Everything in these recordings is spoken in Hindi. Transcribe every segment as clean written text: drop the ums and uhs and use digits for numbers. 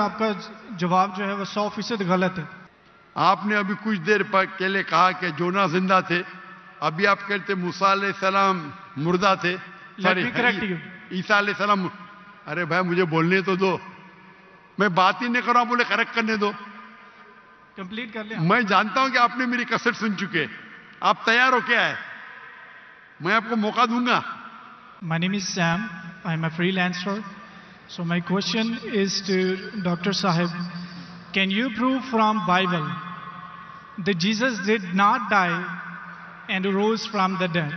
आपका जवाब जो है वो 100% गलत है। आपने अभी कुछ देर पहले कहा कि जोना जिंदा थे, अभी आप कहते मूसा अलैहिस्सलाम मुर्दा थे। Let me correct you. ईसा अलैहिस्सलाम। अरे भाई मुझे बोलने तो दो, मैं बात ही नहीं कर रहा हूं, बोले करेक्ट करने दो। कंप्लीट कर लिया। मैं जानता हूं कि आपने मेरी कसट सुन चुके, आप तैयार हो क्या है, मैं आपको मौका दूंगा। My name is Sam. I'm a freelancer. So my question is to Dr. Sahib. Can you prove from Bible that Jesus did not die and rose from the dead?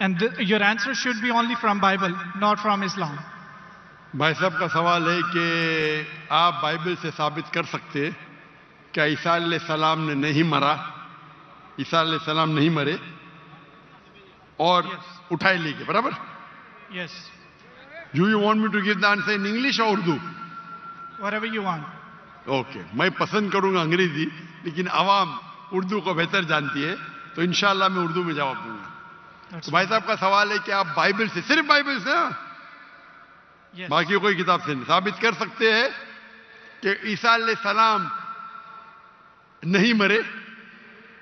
And your answer should be only from Bible, not from Islam. भाई साहब का सवाल है कि आप बाइबल से साबित कर सकते हैं क्या ईसा अलैहिस्सलाम ने नहीं मरा, ईसा अलैहिस्सलाम नहीं मरे और उठाए ले गए, बराबर? Yes. Do you want me to give the answer in English or Urdu? Whatever you want. Okay, मैं पसंद करूंगा अंग्रेजी, लेकिन आवाम उर्दू को बेहतर जानती है, तो इंशाल्लाह मैं उर्दू में जवाब दूंगा। तो भाई साहब का सवाल है कि आप बाइबल से, सिर्फ बाइबल से, Yes. बाकी कोई किताब से नहीं, साबित कर सकते हैं कि ईसा अलैहिस्सलाम नहीं मरे,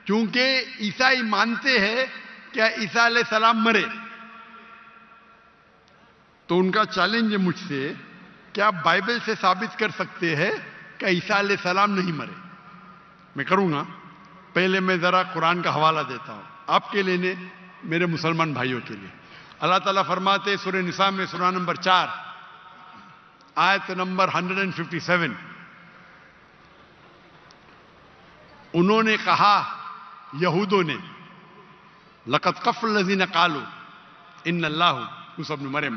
क्योंकि ईसाई मानते हैं क्या ईसा अलैहिस्सलाम मरे। तो उनका चैलेंज है मुझसे कि आप बाइबल से साबित कर सकते हैं कि ईसा अलैहिस्सलाम नहीं मरे। मैं करूंगा, पहले मैं जरा कुरान का हवाला देता हूं आपके लिए, मेरे मुसलमान भाइयों के लिए। अल्लाह ताला फरमाते सूरह निसा में, सूरह नंबर 4 आयत नंबर 157, उन्होंने कहा, यहूदों ने, लक़द कफ़ल लज़ीना क़ालू इन्नल्लाहु यूसूफ इब्न मरियम,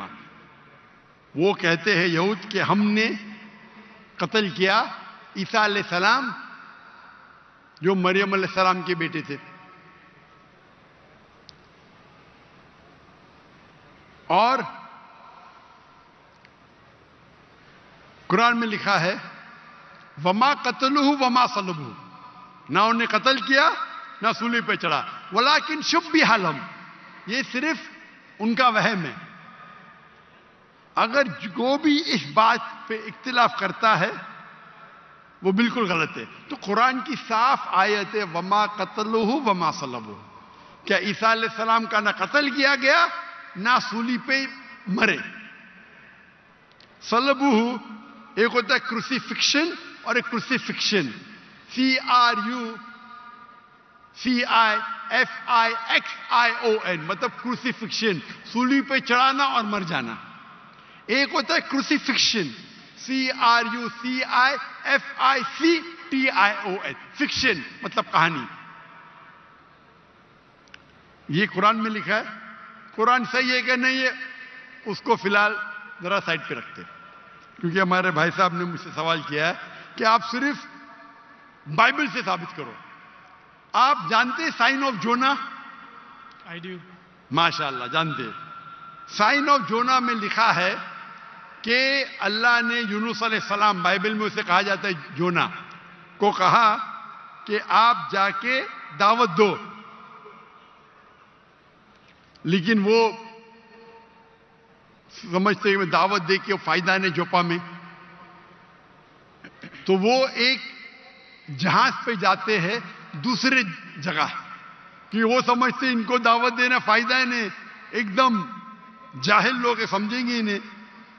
वो कहते हैं यहूद के हमने कत्ल किया ईसा अलैहिस्सलाम जो मरियम अलैहिस्सलाम के बेटे थे। और कुरान में लिखा है वमा कतलुहु वमा सलबुहु, ना उन्हें कत्ल किया ना सूली पे चढ़ा, वलाकिन शुब्बिह लहुम, ये सिर्फ उनका वहम है। अगर जो भी इस बात पे इख्तिलाफ करता है वो बिल्कुल गलत है। तो कुरान की साफ आयत है वमा कतलुहु वमा सलबुहु, क्या ईसा अलैहिस्सलाम का ना कत्ल किया गया ना सूली पे मरे। सलबुहु एक होता है क्रूसिफिक्शन और एक क्रूसिफिक्शन, CRUCIFIXION, मतलब क्रूसिफिक्शन, सूली पे चढ़ाना और मर जाना। एक होता है क्रूसिफिक्शन, CRUCIFICTION, फिक्शन मतलब कहानी। ये कुरान में लिखा है, कुरान सही है कि नहीं है उसको फिलहाल जरा साइड पे रखते हैं, क्योंकि हमारे भाई साहब ने मुझसे सवाल किया है कि आप सिर्फ बाइबल से साबित करो। आप जानते हैं sign of Jonah? I do. माशाअल्लाह जानते हैं। साइन ऑफ जोना में लिखा है कि अल्लाह ने यूनुस अलैहिस्सलाम, बाइबल में उसे कहा जाता है जोना, को कहा कि आप जाके दावत दो, लेकिन वो समझते हैं दावत दे के फायदा नहीं जोपा में, तो वो एक जहाज पे जाते हैं दूसरे जगह, कि वो समझते इनको दावत देना फायदा है नहीं, एकदम जाहिल लोग समझेंगे इन्हें।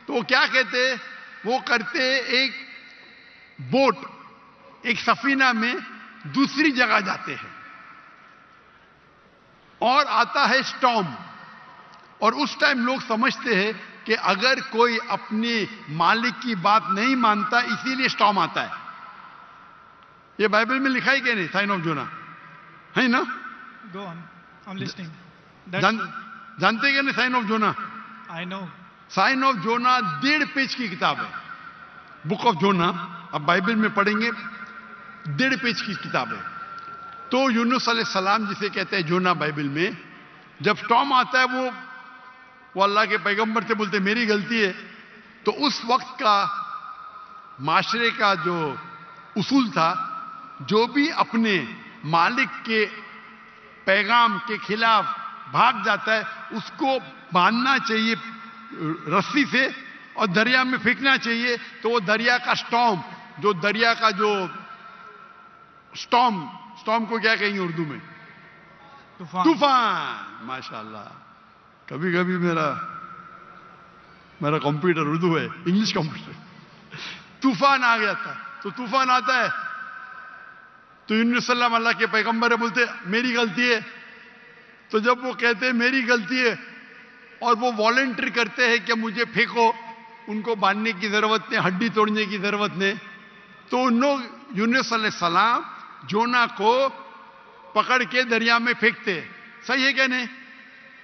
तो वो क्या कहते हैं, वो करते एक बोट, एक सफीना में दूसरी जगह जाते हैं और आता है स्टॉर्म, और उस टाइम लोग समझते हैं कि अगर कोई अपने मालिक की बात नहीं मानता इसीलिए स्टॉर्म आता है। ये बाइबल में लिखा है कि नहीं साइन ऑफ जोना, है ना? Go on. I'm listening. जानते क्या नहीं sign of Jonah? I know. Sign of Jonah 1.5 page की किताब है, बुक ऑफ जोना। अब बाइबल में पढ़ेंगे 1.5 पेज की किताब है। तो यूनुस अलैहिस्सलाम जिसे कहते हैं जोना बाइबल में, जब स्टॉर्म आता है वो अल्लाह के पैगंबर से बोलते मेरी गलती है। तो उस वक्त का माशरे का जो उसूल था, जो भी अपने मालिक के पैगाम के खिलाफ भाग जाता है उसको बांधना चाहिए रस्सी से और दरिया में फेंकना चाहिए, तो वो दरिया का स्टॉर्म, जो दरिया का जो स्टॉर्म को क्या कहेंगे उर्दू में? तूफान। माशाल्लाह, कभी कभी मेरा कंप्यूटर उर्दू है, इंग्लिश कंप्यूटर। तूफान आ गया था, तो तूफान आता है तो यूनुस सल्लम अल्लाह के पैगंबर है, बोलते मेरी गलती है। तो जब वो कहते हैं मेरी गलती है और वो वॉलंटियर करते हैं कि मुझे फेंको, उनको बांधने की जरूरत नहीं, हड्डी तोड़ने की जरूरत नहीं, तो उन लोग यूनुस अलैहिस्सलाम जोना को पकड़ के दरिया में फेंकते। सही है क्या नहीं?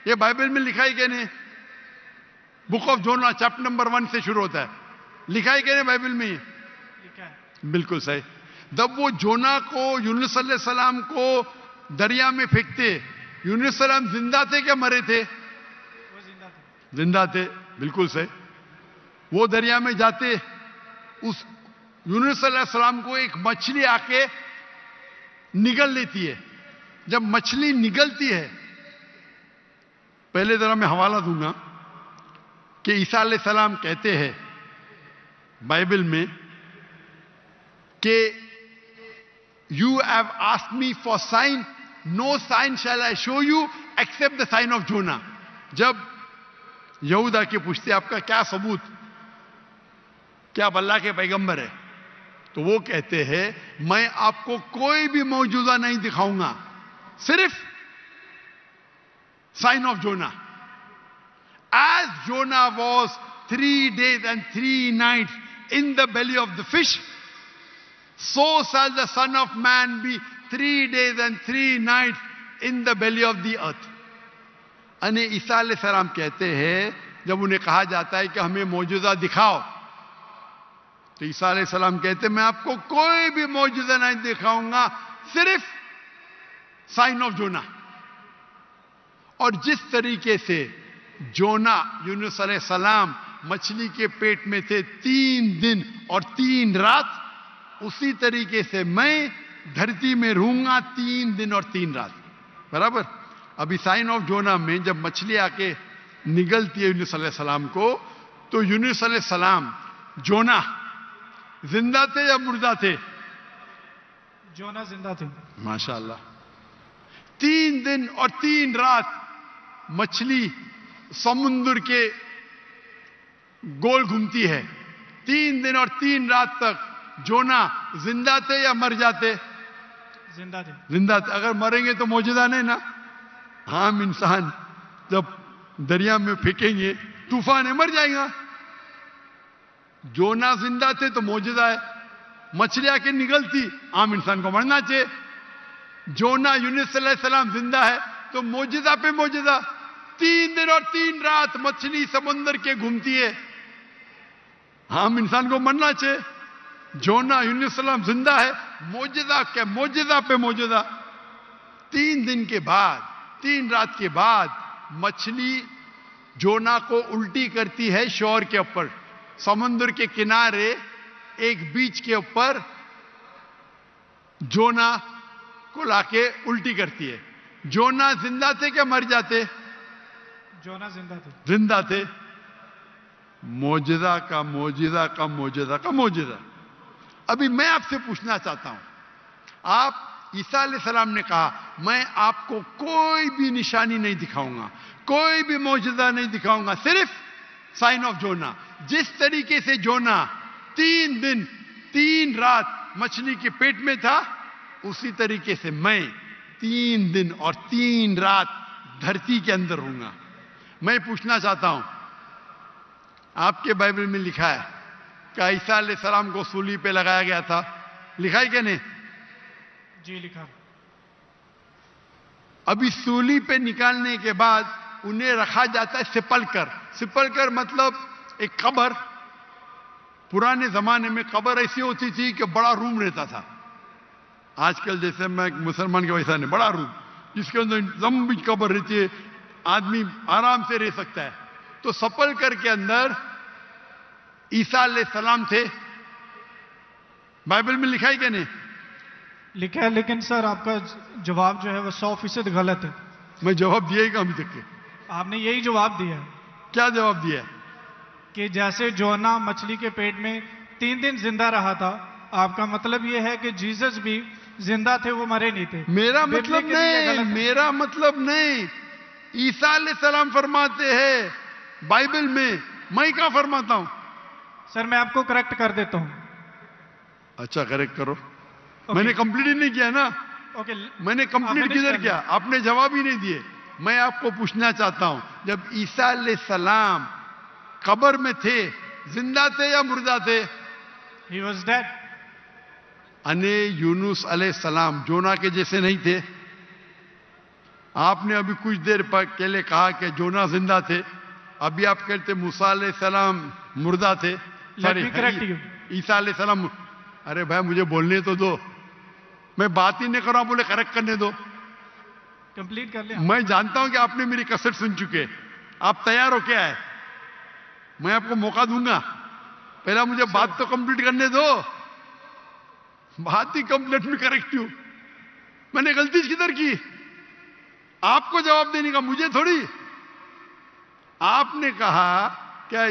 ये बाइबल में लिखा है क्या नहीं? Book of Jonah chapter number 1 से शुरू होता है, लिखा है क्या नहीं बाइबल में? लिखा है, बिल्कुल सही। जब वो जोना को यूनुस अलैहिस्सलाम को दरिया में फेंकते, यूनुस सलाम जिंदा थे क्या मरे थे? वो जिंदा थे, बिल्कुल सही। वो दरिया में जाते, उस यूनुस अलैहिस्सलाम को एक मछली आके निगल लेती है। जब मछली निगलती है, पहले जरा मैं हवाला दूंगा कि ईसा अलैहिस्सलाम कहते हैं बाइबल में कि you have asked me for sign, no sign shall I show you except the sign of Jonah. जब यहूदा के पूछते आपका क्या सबूत, क्या आप अल्लाह के पैगंबर है, तो वो कहते हैं मैं आपको कोई भी मौजूदा नहीं दिखाऊंगा, सिर्फ sign of Jonah. As Jonah was 3 days and 3 nights in the belly of the fish, so shall the Son of Man be 3 days and 3 nights in the belly of the earth. अने ईसा अलैहिस्सलाम कहते हैं, जब उन्हें कहा जाता है कि हमें मौजूदा दिखाओ, तो ईसा अलैहिस्सलाम कहते हैं मैं आपको कोई भी मौजूदा नहीं दिखाऊंगा, सिर्फ साइन ऑफ जोना। और जिस तरीके से जोना यूनुस अलैहिस्सलाम मछली के पेट में थे 3 दिन और 3 रात, उसी तरीके से मैं धरती में रहूंगा 3 दिन और 3 रात। बराबर। अभी साइन ऑफ जोना में जब मछली आके निगलती है यूनुस अलैहिस्सलाम को, तो यूनुस अलैहिस्सलाम जोना जिंदा थे या मुर्दा थे? जोना जिंदा थे। माशाअल्लाह। 3 दिन और 3 रात मछली समुद्र के गोल घूमती है। 3 दिन और 3 रात तक जोना जिंदा थे या मर जाते? जिंदा थे। जिंदा थे। अगर मरेंगे तो मौजूदा नहीं ना। हम इंसान जब दरिया में फेंकेंगे तूफान है, मर जाएगा। जोना जिंदा थे तो मौजूदा है। मछली आके निकलती, आम इंसान को मरना चाहिए। जोना यूनुस अलैहिस्सलाम जिंदा है तो मौजूदा पे मौजूदा। 3 दिन और 3 रात मछली समुद्र के घूमती है, हम इंसान को मरना चाहिए। जोना यूनुस अलैहिस्सलाम जिंदा है, मौजूदा के मौजूदा पे मौजूदा। 3 दिन के बाद, 3 रात के बाद मछली जोना को उल्टी करती है शोर के ऊपर, समुद्र के किनारे एक बीच के ऊपर जोना को लाके उल्टी करती है। जोना जिंदा थे क्या मर जाते? जोना जिंदा थे। जिंदा थे। मौजूदा का मौजूदा का मौजूदा का मौजूदा। अभी मैं आपसे पूछना चाहता हूं, आप ईसा अलैहिस्सलाम ने कहा मैं आपको कोई भी निशानी नहीं दिखाऊंगा, कोई भी मौजूदा नहीं दिखाऊंगा, सिर्फ साइन ऑफ जोना। जिस तरीके से जोना 3 दिन 3 रात मछली के पेट में था, उसी तरीके से मैं 3 दिन और 3 रात धरती के अंदर रहूंगा। मैं पूछना चाहता हूं, आपके बाइबल में लिखा है कि ईसा अलैहिस्सलाम को सूली पे लगाया गया था, लिखा है क्या नहीं? जी लिखा। अभी सूली पे निकालने के बाद उन्हें रखा जाता है सिपलकर। सिपलकर मतलब एक कब्र। पुराने जमाने में कब्र ऐसी होती थी कि बड़ा रूम रहता था। आजकल जैसे मैं मुसलमान के वैसा नहीं, बड़ा रूम जिसके अंदर लंबी कब्र रहती है, आदमी आराम से रह सकता है। तो सपलकर के अंदर ईसा अलैहिस्सलाम थे। बाइबल में लिखा है क्या नहीं? लिखा है, लेकिन सर आपका जवाब जो है वो 100% गलत है। मैं जवाब दिएगा अभी तक के? आपने यही जवाब दिया है। क्या जवाब दिया है? कि जैसे जोना मछली के पेट में 3 दिन जिंदा रहा था, आपका मतलब ये है कि जीसस भी जिंदा थे, वो मरे नहीं थे? मेरा बिबली मतलब के लिए नहीं, गलत है। मेरा मतलब नहीं। ईसा अलैहिस्सलाम फरमाते हैं बाइबल में, मैं क्या फरमाता हूं? सर मैं आपको करेक्ट कर देता हूं। अच्छा, करेक्ट करो। ओके। मैंने कंप्लीट ही नहीं किया ना। ओके, मैंने आप कंप्लीट finish किधर कर किया? लो। आपने जवाब ही नहीं दिए। मैं आपको पूछना चाहता हूं, जब ईसा अलैहिस्सलाम कब्र में थे, जिंदा थे या मुर्दा थे? He was dead. अने यूनुस अलैहिस्सलाम जोना के जैसे नहीं थे? आपने अभी कुछ देर पहले कहा कि जोना जिंदा थे, अभी आप कहते मूसा अलैहिस्सलाम मुर्दा थे। Let me correct you. ईसा अलैहिस्सलाम। अरे भाई, मुझे बोलने तो दो, मैं बात ही नहीं कर रहा हूं, बोले करेक्ट करने दो। कंप्लीट कर लिया। मैं जानता हूं कि आपने मेरी कसर सुन चुके, आप तैयार हो क्या है? मैं आपको मौका दूंगा, पहला मुझे बात तो कंप्लीट करने दो। बात ही कंप्लीट में करेक्ट हूं। मैंने गलती किधर की? आपको जवाब देने का, मुझे थोड़ी। आपने कहा क्या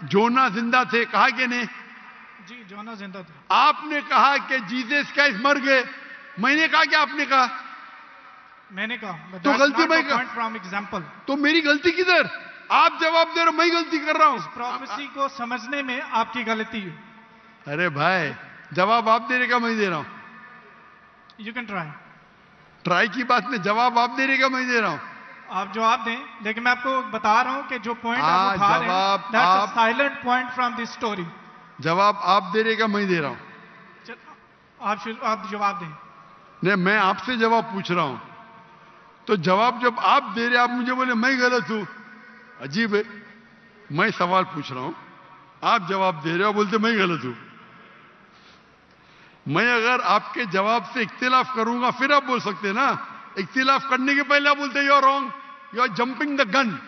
जोना जिंदा थे, कहा कि नहीं? जी, जोना जिंदा थे। आपने कहा कि जीसस क्राइस्ट मर गए, मैंने कहा कि आपने कहा? मैंने कहा। तो गलती मैं पॉइंट फ्रॉम एग्जांपल। तो मेरी गलती किधर? आप जवाब दे रहे हो, मैं गलती कर रहा हूं। प्रोफेसी को समझने में आपकी गलती है। अरे भाई, जवाब आप दे रहे का, मैं दे रहा हूं? You can try. ट्राई की बात नहीं, जवाब आप दे रहे का, मैं दे रहा हूं? आप जवाब दें, लेकिन मैं आपको बता रहा हूं कि जो पॉइंट हाँ, आप उठा रहे हैं, जवाब दैट्स अ आप- silent point from this story. जवाब आप दे रहे का, मैं दे रहा हूं? आप जवाब दें। नहीं, मैं आपसे जवाब पूछ रहा हूं, तो जवाब जब आप दे रहे, आप मुझे बोले मैं गलत हूं। अजीब है। मैं सवाल पूछ रहा हूं, आप जवाब दे रहे हो, बोलते मैं गलत हूं। मैं अगर आपके जवाब से इख्तिलाफ करूंगा, फिर आप बोल सकते हैं ना। इख्तिलाफ करने के पहले आप बोलते you are wrong, you are jumping the gun.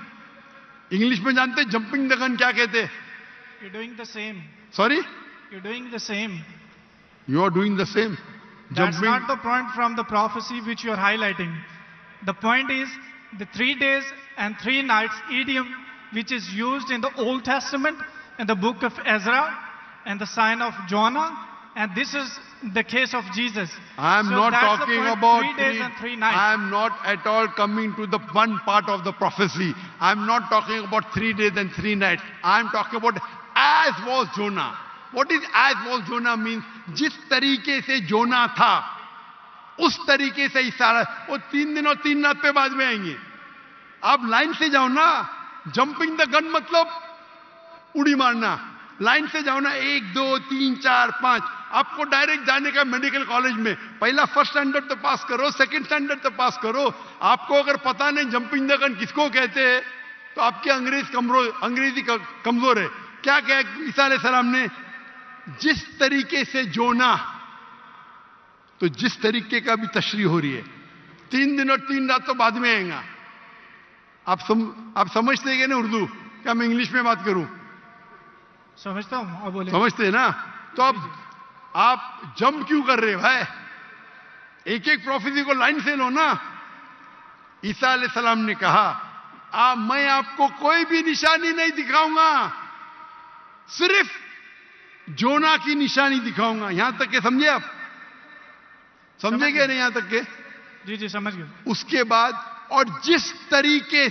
English में जानते हैं जंपिंग द गन क्या कहते हैं? You doing the same. Sorry, you doing the same. You are doing the same. That's not the point from the prophecy which you are highlighting. The point is the 3 days and 3 nights idiom which is used in the Old Testament, in the book of Ezra, and the sign of Jonah, and this is the case of Jesus. I am So not that's the talking point, about 3 days and 3 nights. I am not at all coming to the one part of the prophecy. I am not talking about 3 days and 3 nights. I am talking about as was Jonah. What is as was Jonah means? जिस तरीके से जोना था, उस तरीके से इशारा। वो 3 दिन और 3 रात पे बाद में आएंगे। आप लाइन से जाओ ना। जंपिंग द गन मतलब उड़ी मारना। लाइन से जाओ ना, 1 2 3 4 5। आपको डायरेक्ट जाने का मेडिकल कॉलेज में, पहला फर्स्ट स्टैंडर्ड तो पास करो, सेकंड स्टैंडर्ड तो पास करो। आपको अगर पता नहीं जंपिंग द गन किसको कहते हैं, तो आपकी अंग्रेजी कमजोर है। क्या कहा ईसा अलैहिस्सलाम ने? जिस तरीके से जोना, तो जिस तरीके का भी तशरीह हो रही है, 3 दिन और 3 रात तो बाद में आएगा। आप समझते हैं ना उर्दू? क्या मैं इंग्लिश में बात करूं? समझता हूं, अब बोले। समझते हैं ना? तो आप जंप क्यों कर रहे हैं भाई? एक एक प्रोफेसी को लाइन से लो ना। ईसा अलैहिस्सलाम ने कहा, मैं आपको कोई भी निशानी नहीं दिखाऊंगा, सिर्फ जोना की निशानी दिखाऊंगा। यहां तक के समझे आप? समझे क्या नहीं यहां तक के? जी जी, समझ गए। उसके बाद, और जिस तरीके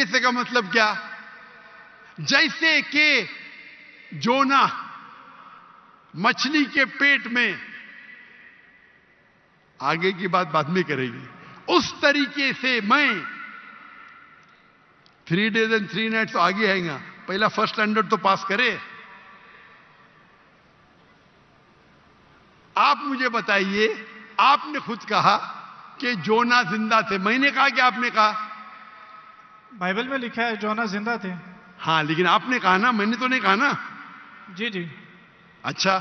से का मतलब क्या? जैसे कि जोना मछली के पेट में, आगे की बात बाद में करेंगे, उस तरीके से मैं 3 days and 3 nights तो आगे आएगा। पहला फर्स्ट स्टैंडर्ड तो पास करे। आप मुझे बताइए, आपने खुद कहा कि जोना जिंदा थे, मैंने कहा कि आपने कहा? बाइबल में लिखा है जोना जिंदा थे। हाँ, लेकिन आपने कहा ना, मैंने तो नहीं कहा ना। जी जी। अच्छा,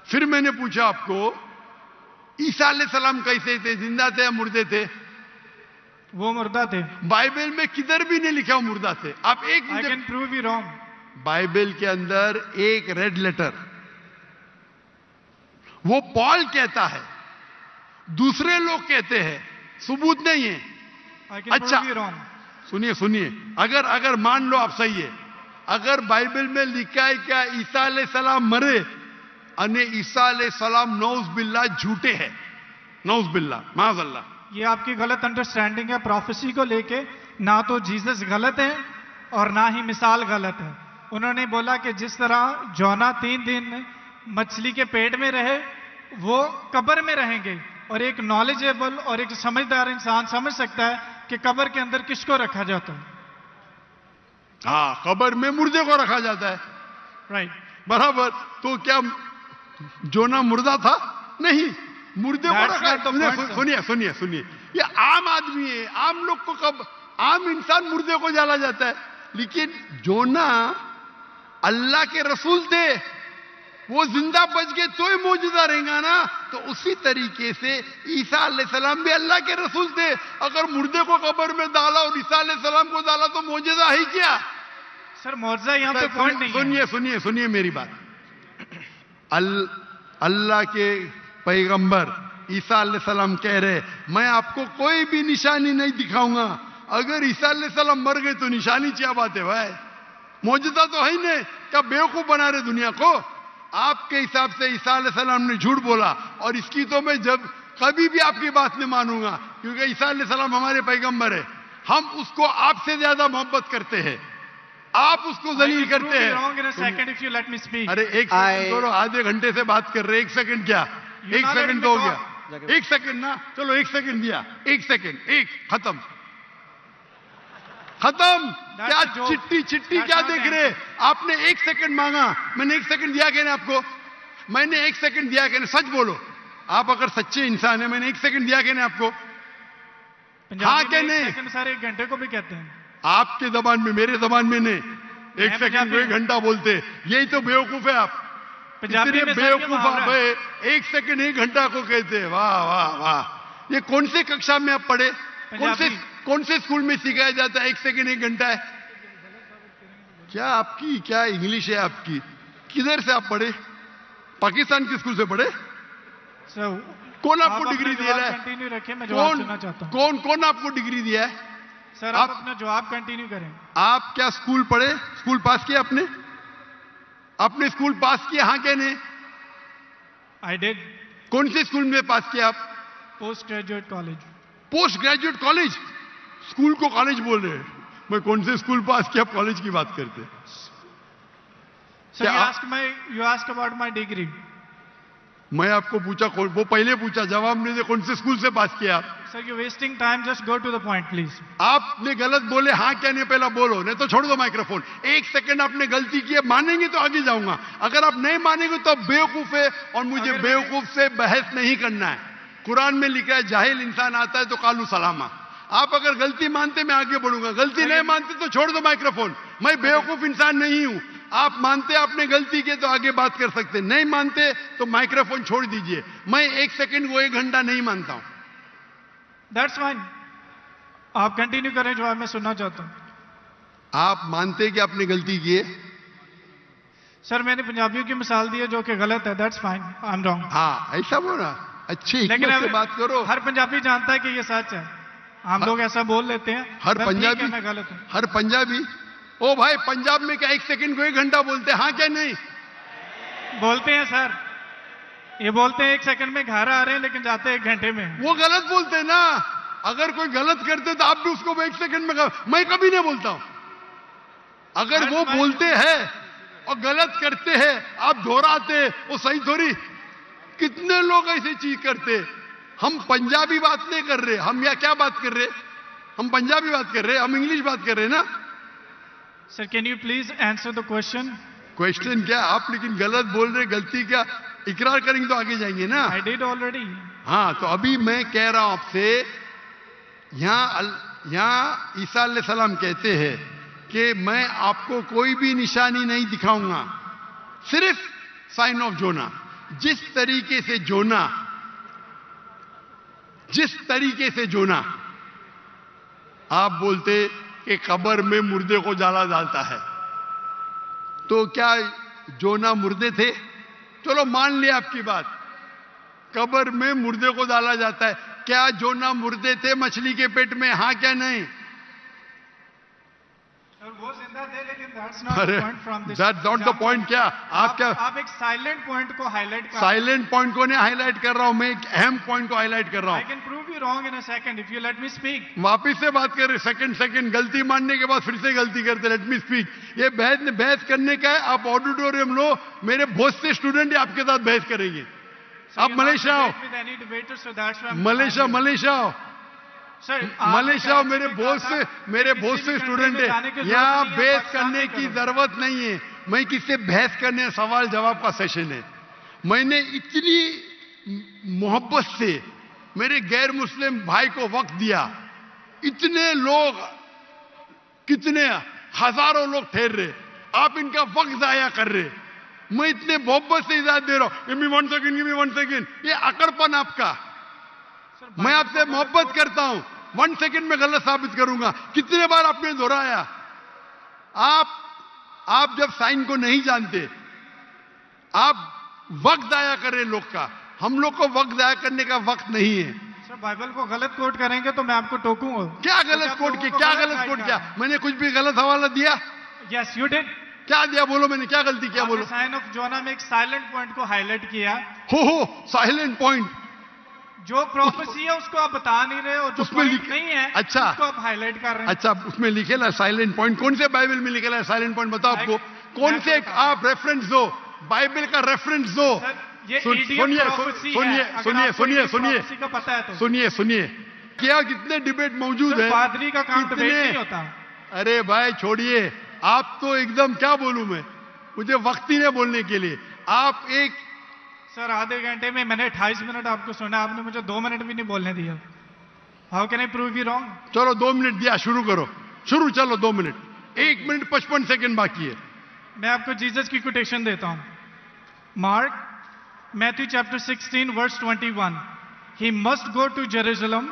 फिर मैंने पूछा आपको, ईसा अलैहिस्सलाम कैसे थे? जिंदा थे या मुर्दे थे? वो मुर्दा थे। बाइबल में किधर भी नहीं लिखा वो मुर्दा थे। आप एक I can prove you wrong. Bible के अंदर एक रेड लेटर, वो पॉल कहता है, दूसरे लोग कहते हैं, सबूत नहीं है। आई कैन अच्छा, प्रूव यू रॉन्ग। सुनिए सुनिए, अगर अगर मान लो आप सही है, अगर बाइबल में लिखा है क्या ईसा अलैहिस्सलाम मरे अने ईसा अलैहिस्सलाम नौज बिल्ला झूठे हैं, नौज बिल्ला माज़अल्लाह, ये आपकी गलत अंडरस्टैंडिंग है प्रोफेसी को लेके। ना तो जीसस गलत है और ना ही मिसाल गलत है। उन्होंने बोला कि जिस तरह जोना 3 दिन मछली के पेट में रहे, वो कब्र में रहेंगे। और एक नॉलेजेबल और एक समझदार इंसान समझ सकता है कि कब्र के अंदर किसको रखा जाता है। हाँ, कब्र में मुर्दे को रखा जाता है, राइट, बराबर। तो क्या जोना मुर्दा था? नहीं, मुर्दे को That's रखा। not the point, sir. सुनिए सुनिए सुनिए, ये आम आदमी है, आम लोग को कब आम इंसान मुर्दे को जाला जाता है, लेकिन जोना अल्लाह के रसूल थे, वो जिंदा बच गए तो ही मौजूदा रहेगा ना। तो उसी तरीके से ईसा अलैहिस्सलाम भी अल्लाह के रसूल थे। अगर मुर्दे को कब्र में डाला और ईसा अलैहिस्सलाम को डाला तो मौजूदा है क्या? सर मौजूदा यहाँ पे पॉइंट नहीं है। सुनिए सुनिए सुनिए मेरी बात। अल्लाह के पैगंबर ईसा अलैहिस्सलाम कह रहे, मैं आपको कोई भी निशानी नहीं दिखाऊंगा। अगर ईसा अलैहिस्सलाम मर गए तो निशानी क्या बात है भाई? मौजूदा तो है ही नहीं, क्या बेवकूफ बना रहे दुनिया को? आपके हिसाब से ईसा अलैहिस्सलाम ने झूठ बोला, और इसकी तो मैं जब कभी भी आपकी बात नहीं मानूंगा, क्योंकि ईसा अलैहिस्सलाम हमारे पैगंबर है। हम उसको आपसे ज्यादा मोहब्बत करते हैं, आप उसको जलील करते हैं। अरे एक सेकंड छोड़ो, आधे घंटे से बात कर रहे, 1 सेकंड क्या? 1 सेकंड तो हो गया, 1 सेकंड ना, चलो 1 सेकंड दिया, 1 सेकंड, एक खत्म खत्म। क्या चिट्ठी चिट्ठी क्या देख रहे? आपने 1 सेकंड मांगा, मैंने 1 सेकंड दिया क्या? आपको मैंने 1 सेकंड दिया क्या? सच बोलो, आप अगर सच्चे इंसान है, मैंने 1 सेकंड दिया क्या आपको? हाँ क्या नहीं? सर 1 घंटे को भी कहते हैं आपके जबान में, मेरे जबान में नहीं। 1 सेकंड को 1 घंटा बोलते, यही तो बेवकूफ है आप, इतने बेवकूफ आप है। 1 सेकंड 1 घंटा को कहते हैं, वाह वाह वाह। ये कौन से कक्षा में आप पढ़े? कौन से स्कूल में सिखाया जाता है 1 सेकंड 1 घंटा है? क्या आपकी क्या इंग्लिश है आपकी? किधर से आप पढ़े? पाकिस्तान के स्कूल से पढ़े? कौन आपको डिग्री दिया है? कंटिन्यू रखें, मैं जवाब सुनना चाहता हूं। कौन आपको डिग्री दिया है? सर आप अपना जवाब कंटिन्यू करें। आप क्या स्कूल पढ़े? स्कूल पास किया आपने? आपने स्कूल पास किया? हाँ क्या नहीं? I did. कौन से स्कूल में पास किया आप? Post graduate college. Post graduate college? School को कॉलेज बोल रहे हैं। मैं कौन से स्कूल पास किया, कॉलेज की बात करते? Sir you ask about my degree. मैं आपको पूछा, वो पहले पूछा, जवाब नहीं दे, कौन से स्कूल से पास किया आप? Sir you wasting time, just go to the point please. आपने गलत बोले, हाँ क्या नहीं पहला बोलो, नहीं तो छोड़ दो माइक्रोफोन। 1 सेकंड आपने गलती की है, मानेंगे तो आगे जाऊंगा, अगर आप नहीं मानेंगे तो आप बेवकूफ है, और मुझे बेवकूफ से बहस नहीं करना है। कुरान में लिखा है जाहिल इंसान आता है तो कालू सलामा। आप अगर गलती मानते मैं आगे बढ़ूंगा, गलती नहीं मानते तो छोड़ दो माइक्रोफोन। मैं बेवकूफ इंसान नहीं हूं। आप मानते आपने गलती की तो आगे बात कर सकते, नहीं मानते तो माइक्रोफोन छोड़ दीजिए। मैं 1 सेकंड को 1 घंटा नहीं मानता हूं। दैट्स फाइन, आप कंटिन्यू करें, जो मैं सुनना चाहता हूं। आप मानते कि आपने गलती की है? सर मैंने पंजाबियों की मिसाल दी है जो कि गलत है, that's fine, I am wrong. हाँ ऐसा बोला, अच्छी हिकमत से बात करो। हर पंजाबी जानता है कि ये सच है, हम लोग ऐसा बोल लेते हैं। हर पंजाबी, मैं गलत हूं। हर पंजाबी, ओ भाई पंजाब में क्या 1 सेकंड को 1 घंटा बोलते हैं? हाँ क्या नहीं बोलते हैं सर? ये बोलते हैं 1 सेकंड में घर आ रहे हैं, लेकिन जाते हैं 1 घंटे में। वो गलत बोलते हैं ना। अगर कोई गलत करते तो आप भी उसको 1 सेकंड में मैं कभी नहीं बोलता हूं। अगर वो बोलते हैं और गलत करते हैं, आप दोहराते, वो सही थोड़ी। कितने लोग ऐसी चीज करते। हम पंजाबी बात नहीं कर रहे, हम यहाँ क्या बात कर रहे? हम पंजाबी बात कर रहे, हम इंग्लिश बात कर रहे ना। Sir can you please answer the question? Question क्या? आप लेकिन गलत बोल रहे, गलती क्या? इकरार करेंगे तो आगे जाएंगे ना। I did already. हाँ तो अभी मैं कह रहा हूं आपसे, यहां ईसा अलैहिस्सलाम कहते हैं कि मैं आपको कोई भी निशानी नहीं दिखाऊंगा, सिर्फ साइन ऑफ जोना। जिस तरीके से जोना आप बोलते कि कब्र में मुर्दे को जाला डालता है, तो क्या जोना मुर्दे थे? चलो मान लिया आपकी बात, कब्र में मुर्दे को डाला जाता है। क्या जोना मुर्दे थे मछली के पेट में? हाँ क्या नहीं? सर वो जिंदा थे, लेकिन that's not अरे the point from this that's not the example. Point. क्या आप क्या आप एक साइलेंट पॉइंट को हाईलाइट कर, साइलेंट पॉइंट को नहीं हाईलाइट कर रहा हूं, मैं एक अहम पॉइंट को हाईलाइट कर रहा आई हूं। Can prove you wrong in a second if you let me speak. वापिस से बात कर रहे, सेकंड गलती मानने के बाद फिर से गलती करते, लेट मी स्पीक। ये बहस करने का है, आप ऑडिटोरियम लो, मेरे बहुत से स्टूडेंट ही आपके साथ बहस करेंगे। आप मलेशिया आओ, मलेशिया आओ, मलेशिया मेरे बहुत से स्टूडेंट है, यहाँ बहस करने की जरूरत नहीं है। मैं किससे बहस करने, सवाल जवाब का सेशन है। मैंने इतनी मोहब्बत से मेरे गैर मुस्लिम भाई को वक्त दिया, इतने लोग, कितने हजारों लोग ठहर रहे, आप इनका वक्त जाया कर रहे। मैं इतने मोहब्बत से इजाजत दे रहा हूं, गिव मी वन सेकंड, ये अकड़पन आपका। मैं आपसे मोहब्बत करता हूं, 1 सेकंड में गलत साबित करूंगा। कितने बार आपने दोहराया। आप जब साइन को नहीं जानते, आप वक्त जाया कर रहे लोग का। हम लोग को वक्त जाया करने का वक्त नहीं है। सर बाइबल को गलत कोट करेंगे तो मैं आपको टोकूंगा। क्या गलत कोट किया, क्या गलत कोट किया? मैंने कुछ भी गलत हवाला दिया? Yes you did. क्या दिया बोलो, मैंने क्या गलती किया बोलो? साइन ऑफ जोना में एक साइलेंट पॉइंट को हाईलाइट किया। हो साइलेंट पॉइंट, जो प्रोफेसी है उसको आप बता नहीं रहे, और जो उसमें पॉइंट नहीं है अच्छा उसको आप हाईलाइट कर रहे हैं। अच्छा, उसमें लिखेला साइलेंट पॉइंट। कौन से बाइबल में लिखेला है साइलेंट पॉइंट? बताओ आपको कौन से, आप रेफरेंस दो, बाइबल का रेफरेंस दो। सुनिए क्या कितने डिबेट मौजूद है। पादरी का काम डिबेट नहीं होता। अरे भाई छोड़िए, आप तो एकदम, क्या बोलूं मैं, मुझे वक्त ही नहीं बोलने के लिए। आप एक सर आधे घंटे में मैंने 28 मिनट आपको सुना, आपने मुझे 2 मिनट भी नहीं बोलने दिया। How can I prove you wrong? चलो 2 मिनट दिया, शुरू करो, शुरू, चलो 2 मिनट, 1 मिनट 55 सेकंड बाकी है। मैं आपको जीसस की कोटेशन देता हूं। Mark Matthew chapter 16 verse 21. He must go to Jerusalem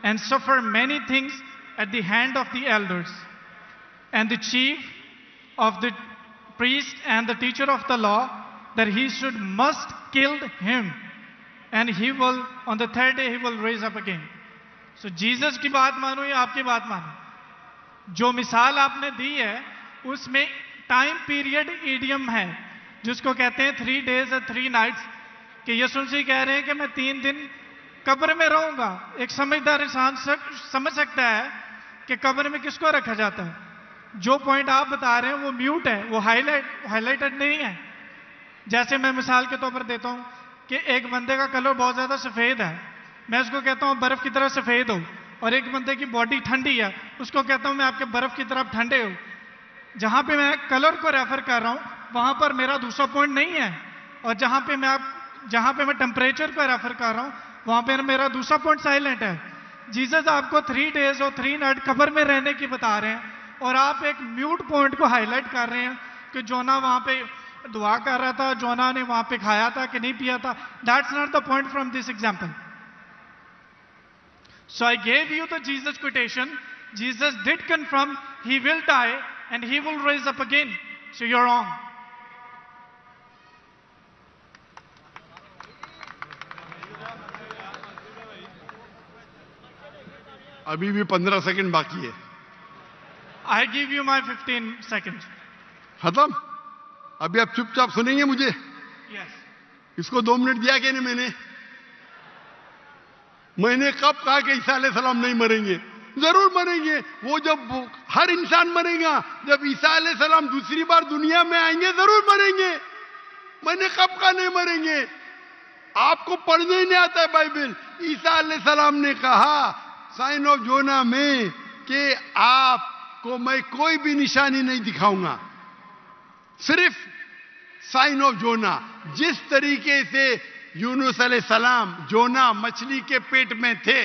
and suffer many things at the hand of the elders and the chief of the priest and the teacher of the law, that he must kill him, and he will on the 3rd day he will raise up again. So Jesus की बात मानो या आपकी बात मानो, जो मिसाल आपने दी है उसमें टाइम पीरियड ईडियम है, जिसको कहते हैं 3 days and 3 nights, कि यीशु मसीह कह रहे हैं कि मैं 3 दिन कब्र में रहूंगा। एक समझदार इंसान समझ सकता है कि कब्र में किसको रखा जाता है। जो पॉइंट आप बता रहे हैं वो म्यूट है, वो हाईलाइटेड नहीं है। जैसे मैं मिसाल के तौर पर देता हूं कि एक बंदे का कलर बहुत ज्यादा सफेद है, मैं उसको कहता हूं बर्फ की तरह सफेद हो, और एक बंदे की बॉडी ठंडी है, उसको कहता हूं मैं आपके बर्फ की तरफ ठंडे हो। जहां पे मैं कलर को रेफर कर रहा हूं वहां पर मेरा दूसरा पॉइंट नहीं है, और जहां पे मैं टेम्परेचर को रेफर कर रहा हूं वहां पे मेरा दूसरा पॉइंट साइलेंट है। जीसस आपको 3 days और 3 nights कब्र में रहने की बता रहे हैं, और आप एक म्यूट पॉइंट को हाईलाइट कर रहे हैं कि जोना वहां पे दुआ कर रहा था, जोना ने वहां पे खाया था कि नहीं पिया था। That's not the point from this example. So I gave you the Jesus quotation. Jesus did confirm he will die and he will raise up again. So you're wrong. अभी भी 15 सेकंड बाकी है। I give you my 15 seconds. खत्म? अभी आप चुपचाप सुनेंगे मुझे? Yes. इसको 2 मिनट दिया कि नहीं मैंने कब कहा कि ईसा अलैहिस्सलाम नहीं मरेंगे? जरूर मरेंगे। वो जब हर इंसान मरेगा, जब ईसा अलैहिस्सलाम दूसरी बार दुनिया में आएंगे जरूर मरेंगे। मैंने कब कहा नहीं मरेंगे? आपको पढ़ने ही नहीं आता है बाइबल। ईसा अलैहिस्सलाम ने कहा साइन ऑफ जोना में कि आपको मैं कोई भी निशानी नहीं दिखाऊंगा, सिर्फ साइन ऑफ जोना। जिस तरीके से यूनुस अलैहिस्सलाम जोना मछली के पेट में थे,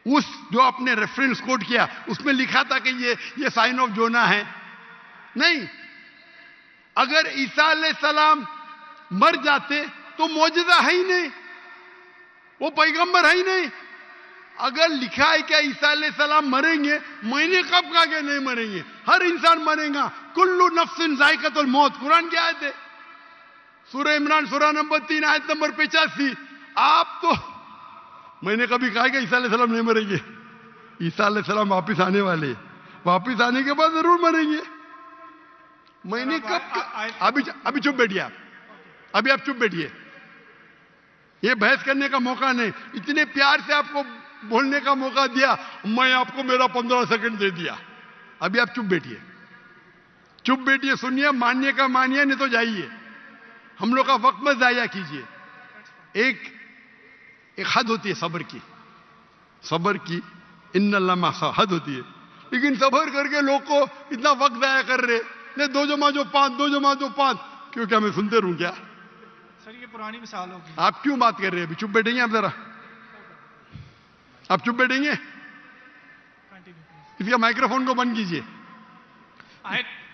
उस जो आपने रेफरेंस कोट किया उसमें लिखा था कि ये साइन ऑफ जोना है? नहीं। अगर ईसा अलैहिस्सलाम मर जाते तो मौजूदा है ही नहीं, वो पैगंबर है ही नहीं। अगर लिखा है क्या ईसा अलैहिस्सलाम मरेंगे, मैंने कब कहा कि नहीं मरेंगे? हर इंसान मरेगा। कुल्लु नफ्सिन जायकातुल मौत, कुरान की आयत है, सूरह इमरान सूरह नंबर 3 आयत नंबर 85। आप तो, मैंने कभी कहा कि ईसा अलैहिस्सलाम नहीं मरेंगे? ईसा अलैहिस्सलाम वापिस आने वाले, वापिस आने के बाद जरूर मरेंगे। मैंने कब अभी चुप बैठिए आप, अभी आप चुप बैठिए, ये बहस करने का मौका नहीं। इतने प्यार से आपको बोलने का मौका दिया, मैं आपको मेरा 15 सेकंड दे दिया। अभी आप चुप बैठिए, चुप बैठिए, सुनिए, मानिए का मानिए, नहीं तो जाइए। हम लोग का वक्त मत जाया कीजिए। एक हद होती है सब्र की, सब्र की इन्नल्लाह मासा हद होती है। लेकिन सब्र करके लोग को इतना वक्त जाया कर रहे, नहीं 2 जमा जो 5, 2 जमा जो 5, क्यों क्या मैं सुनते रहूं क्या? सर ये पुरानी मिसाल होगी। आप क्यों बात कर रहे हैं? अभी चुप बैठेंगे आप जरा, आप चुप बैठेंगे? इसका माइक्रोफोन को बंद कीजिए,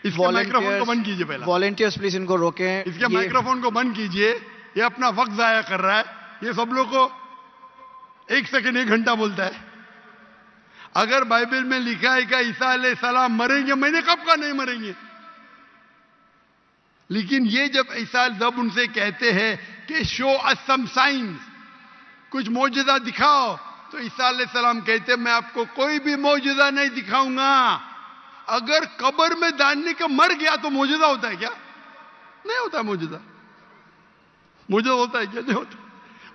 इसके माइक्रोफोन को बंद कीजिए पहला। वॉलंटियर्स प्लीज इनको रोकें। इसके माइक्रोफोन को बंद कीजिए, ये अपना वक्त जाया कर रहा है। ये सब लोग को 1 सेकंड 1 घंटा बोलता है। अगर बाइबल में लिखा है कि ईसा अलैहिस्सलाम मरेंगे, मैंने कब कहा नहीं मरेंगे? लेकिन ये जब उनसे कहते हैं कि शो अस सम साइंस, कुछ मौजूदा दिखाओ, तो ईसा अलैहिस्सलाम कहते मैं आपको कोई भी मौजूदा नहीं दिखाऊंगा। अगर कब्र में डालने का मर गया तो मौजूदा होता है क्या? नहीं होता है मौजूदा। मौजूदा होता है क्या? नहीं होता।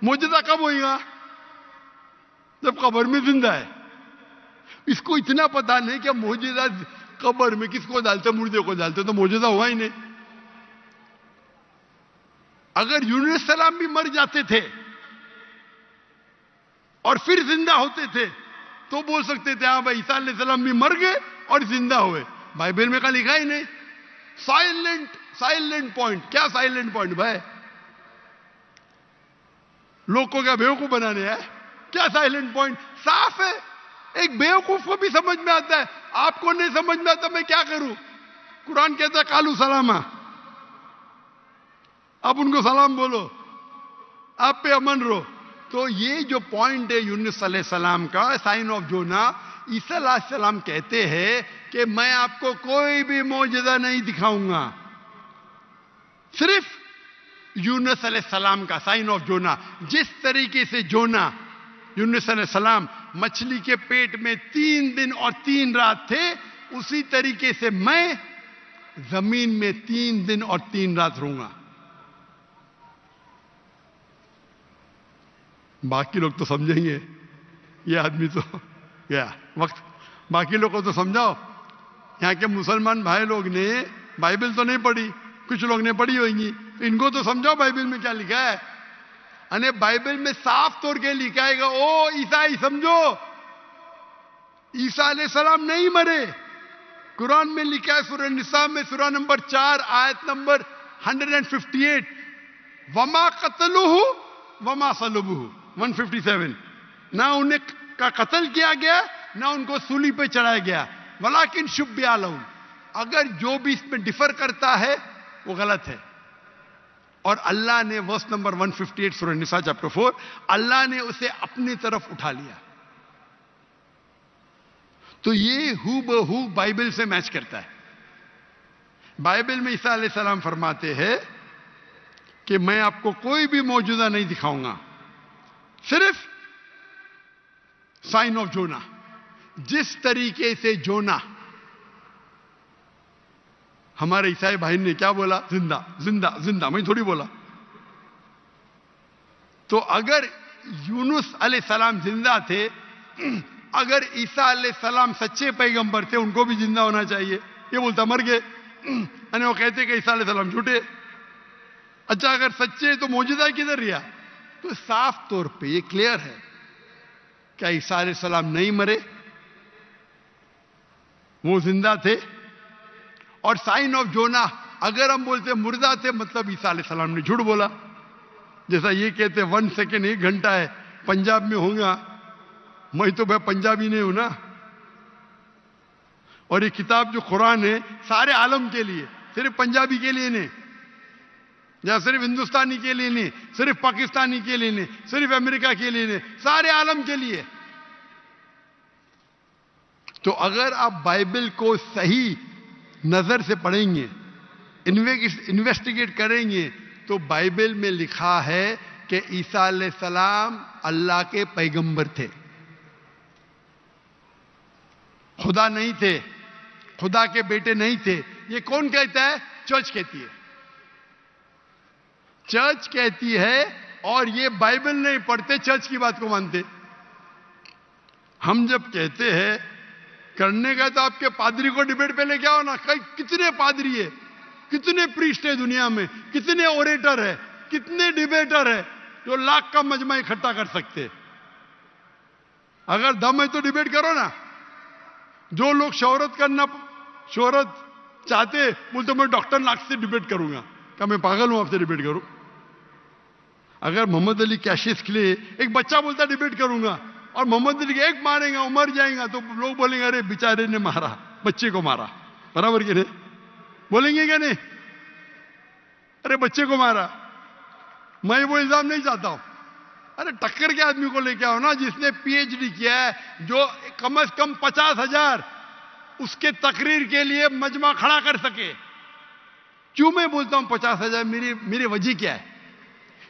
मौजूदा कब होगा? जब कब्र में जिंदा है। इसको इतना पता नहीं कि मौजूदा कब्र में किसको डालते, मुर्दे को डालते, तो मौजूदा हुआ ही नहीं। अगर यूनुस सलाम भी मर जाते थे और फिर जिंदा होते थे तो बोल सकते थे हाँ भाई ईसा अलैहिस्सलाम भी मर गए और जिंदा हुए। बाइबल में का लिखा ही नहीं। Silent point. क्या साइलेंट पॉइंट भाई? लोग को क्या बेवकूफ बनाने है? क्या साइलेंट पॉइंट? साफ है, एक बेवकूफ को भी समझ में आता है, आपको नहीं समझ में आता, मैं क्या करूं? कुरान कहता है कालू सलामा, आप उनको सलाम बोलो, आप पे अमन रहो। तो ये जो पॉइंट है यूनुस अलैहिस्सलाम का, साइन ऑफ जोना, ईसा अलैहिस्सलाम कहते हैं कि मैं आपको कोई भी मौजूदा नहीं दिखाऊंगा, सिर्फ यूनुस अलैहिस्सलाम का साइन ऑफ जोना। जिस तरीके से जोना यूनुस अलैहिस्सलाम मछली के पेट में 3 दिन और 3 रात थे, उसी तरीके से मैं जमीन में 3 दिन और 3 रात रहूंगा। बाकी लोग तो समझेंगे, ये आदमी तो गया वक्त। बाकी लोग को तो समझाओ। यहाँ के मुसलमान भाई लोग ने बाइबल तो नहीं पढ़ी, कुछ लोग ने पढ़ी होगी, इनको तो समझाओ बाइबल में क्या लिखा है। अने बाइबल में साफ तौर के लिखा है, ओ ईसाई समझो, ईसा अलैहिस्सलाम नहीं मरे। कुरान में लिखा है सूरह निसा में सूरह नंबर 4 आयत नंबर 158, वमा कतलुहु वमा सलबुहु 157। ना उन्हें का कत्ल किया गया, ना उनको सूली पे चढ़ाया गया, वलाकिन शुब्बिया लहुम। अगर जो भी इसमें डिफर करता है वो गलत है। और अल्लाह ने वर्स नंबर 158 सूरह निसा चैप्टर 4, अल्लाह ने उसे अपनी तरफ उठा लिया। तो ये हूबहू बाइबल से मैच करता है। बाइबल में ईसा अलैहिस्सलाम फरमाते हैं कि मैं आपको कोई भी मौजूदा नहीं दिखाऊंगा, सिर्फ साइन ऑफ जोना। जिस तरीके से जोना, हमारे ईसाई भाई ने क्या बोला? जिंदा जिंदा जिंदा, मैं थोड़ी बोला। तो अगर यूनुस अलैहिस्सलाम जिंदा थे, अगर ईसा अलैहिस्सलाम सच्चे पैगंबर थे, उनको भी जिंदा होना चाहिए। ये बोलता मर गए, यानी वो कहते कि ईसा अलैहिस्सलाम झूठे। अच्छा अगर सच्चे तो मौजूदा किधर रहा? तो साफ तौर पे ये क्लियर है, क्या ईसा अलैहिस्सलाम नहीं मरे, वो जिंदा थे। और साइन ऑफ जोना, अगर हम बोलते मुर्दा थे, मतलब ईसा अलैहिस्सलाम ने झूठ बोला। जैसा ये कहते 1 सेकेंड 1 घंटा है, पंजाब में होगा, मैं तो भाई पंजाबी नहीं हूं ना। और ये किताब जो कुरान है सारे आलम के लिए, सिर्फ पंजाबी के लिए नहीं, या सिर्फ हिंदुस्तानी के लिए नहीं, सिर्फ पाकिस्तानी के लिए नहीं, सिर्फ अमेरिका के लिए नहीं, सारे आलम के लिए। तो अगर आप बाइबल को सही नजर से पढ़ेंगे, इन्वेस्टिगेट करेंगे, तो बाइबल में लिखा है कि ईसा अलैहिस्सलाम अल्लाह के पैगंबर थे, खुदा नहीं थे। खुदा के बेटे नहीं थे। ये कौन कहता है? चर्च कहती है। चर्च कहती है, और ये बाइबल नहीं पढ़ते, चर्च की बात को मानते। हम जब कहते हैं करने का, तो आपके पादरी को डिबेट पे लेके आओ ना। कितने पादरी है, कितने प्रीस्ट है दुनिया में, कितने ओरेटर है, कितने डिबेटर है जो लाख का मजमा इकट्ठा कर सकते। अगर दम है तो डिबेट करो ना। जो लोग शोहरत चाहते, बोलते मैं डॉक्टर लाख से डिबेट करूंगा। क्या मैं पागल हूं आपसे डिबेट करूं? अगर मोहम्मद अली कैशिस के लिए एक बच्चा बोलता डिबेट करूंगा, और मोहम्मद अली एक मारेगा, उमर जाएगा, तो लोग बोलेंगे अरे बेचारे ने मारा, बच्चे को मारा। बराबर कि नहीं? बोलेंगे क्या नहीं? अरे बच्चे को मारा। मैं वो इल्जाम नहीं चाहता हूं। अरे टक्कर के आदमी को लेके आओ ना, जिसने पीएचडी किया है, जो कम से कम 50,000 उसके तकरीर के लिए मजमा खड़ा कर सके। क्यों मैं बोलता हूं 50,000? मेरी वजह क्या है?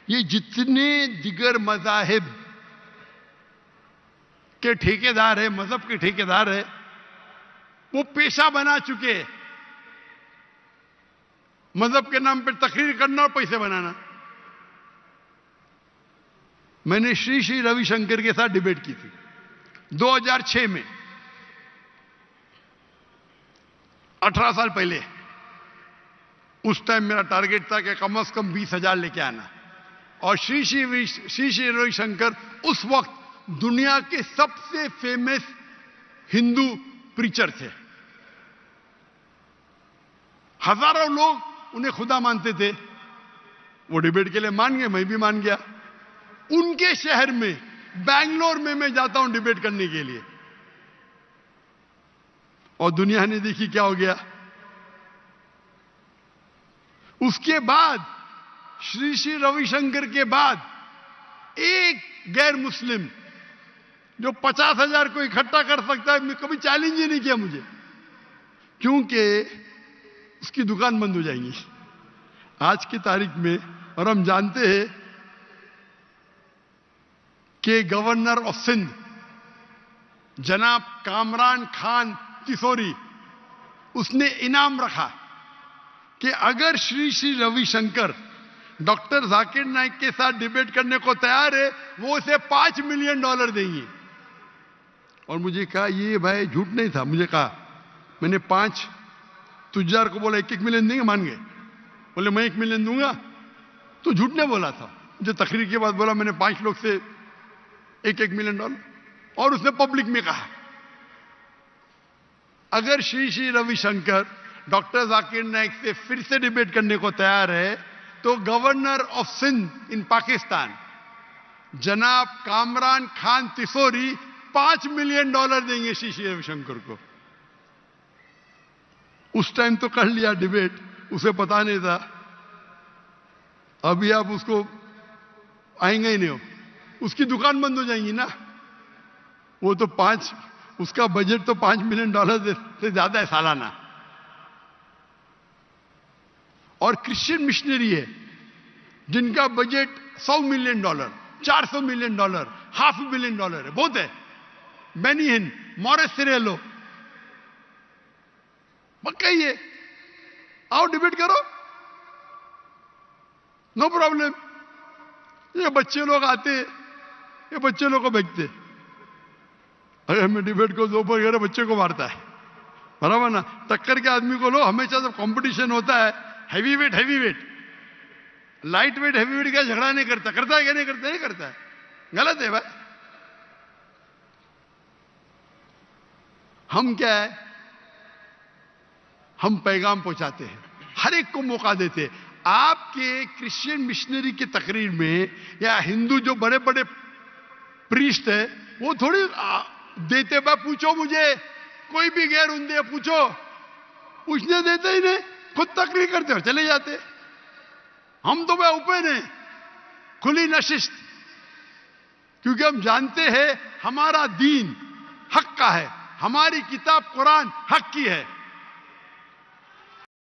ये जितने दिगर मजाहिब के ठेकेदार है, मजहब के ठेकेदार है, वो पेशा बना चुके। मजहब के नाम पर तकरीर करना और पैसे बनाना। मैंने श्री श्री रविशंकर के साथ डिबेट की थी 2006 में, 18 साल पहले। उस टाइम मेरा टारगेट था कि कम से कम 20,000 लेके आना। और श्री श्री रविशंकर उस वक्त दुनिया के सबसे फेमस हिंदू प्रीचर थे। हजारों लोग उन्हें खुदा मानते थे। वो डिबेट के लिए मान गए, मैं भी मान गया। उनके शहर में, बैंगलोर में मैं जाता हूं डिबेट करने के लिए, और दुनिया ने देखी क्या हो गया। उसके बाद श्री श्री रविशंकर के बाद एक गैर मुस्लिम जो 50,000 को इकट्ठा कर सकता है, मैं कभी चैलेंज ही नहीं किया मुझे, क्योंकि उसकी दुकान बंद हो जाएंगी आज की तारीख में। और हम जानते हैं कि गवर्नर ऑफ सिंध जनाब कामरान खान तिसोरी, उसने इनाम रखा कि अगर श्री श्री रविशंकर डॉक्टर जाकिर नाइक के साथ डिबेट करने को तैयार है, वो उसे $5 मिलियन देंगे। और मुझे कहा ये भाई झूठ नहीं था। मुझे कहा, मैंने 5 तुजार को बोला 1-1 मिलियन देंगे, मान गए। बोले मैं 1 मिलियन दूंगा, तो झूठ नहीं बोला था। मुझे तकरीर के बाद बोला मैंने 5 लोग से 1-1 मिलियन डॉलर। और उसने पब्लिक में कहा अगर श्री श्री रविशंकर डॉक्टर जाकिर नाइक से फिर से डिबेट करने को तैयार है, तो गवर्नर ऑफ सिंध इन पाकिस्तान जनाब कामरान खान तिसोरी $5 मिलियन देंगे श्री श्री रविशंकर को। उस टाइम तो कर लिया डिबेट, उसे पता नहीं था। अभी आप उसको आएंगे ही नहीं हो, उसकी दुकान बंद हो जाएंगी ना। वो तो उसका बजट तो $5 मिलियन से ज्यादा है सालाना। और क्रिश्चियन मिशनरी है जिनका बजट $100 मिलियन, $400 मिलियन, $500 मिलियन है, बहुत है। बेनिहिन, मॉरिस सिरेलो, पक्का ही है। आओ डिबेट करो, नो प्रॉब्लम। ये बच्चे लोग आते, ये बच्चे लोग को बेचते। अरे मैं डिबेट को दो पर बच्चे को मारता है, बराबर ना। टक्कर के आदमी को लो। हमेशा जब कंपटीशन होता है heavy weight, light weight heavy weight का झगड़ा नहीं करता। करता है क्या? नहीं करता है। गलत है भाई। हम क्या है, हम पैगाम पहुंचाते हैं, हर एक को मौका देते हैं। आपके क्रिश्चियन मिशनरी की तकरीर में या हिंदू जो बड़े बड़े प्रीस्ट है, वो थोड़ी देते। भाई पूछो मुझे, कोई भी गैर उन्दे पूछने देते ही नहीं, खुद तकरीर करते हो चले जाते। हम तो भाई ओपन है, खुली नशिस्त, क्योंकि हम जानते हैं हमारा दीन हक का है, हमारी किताब कुरान हक की है।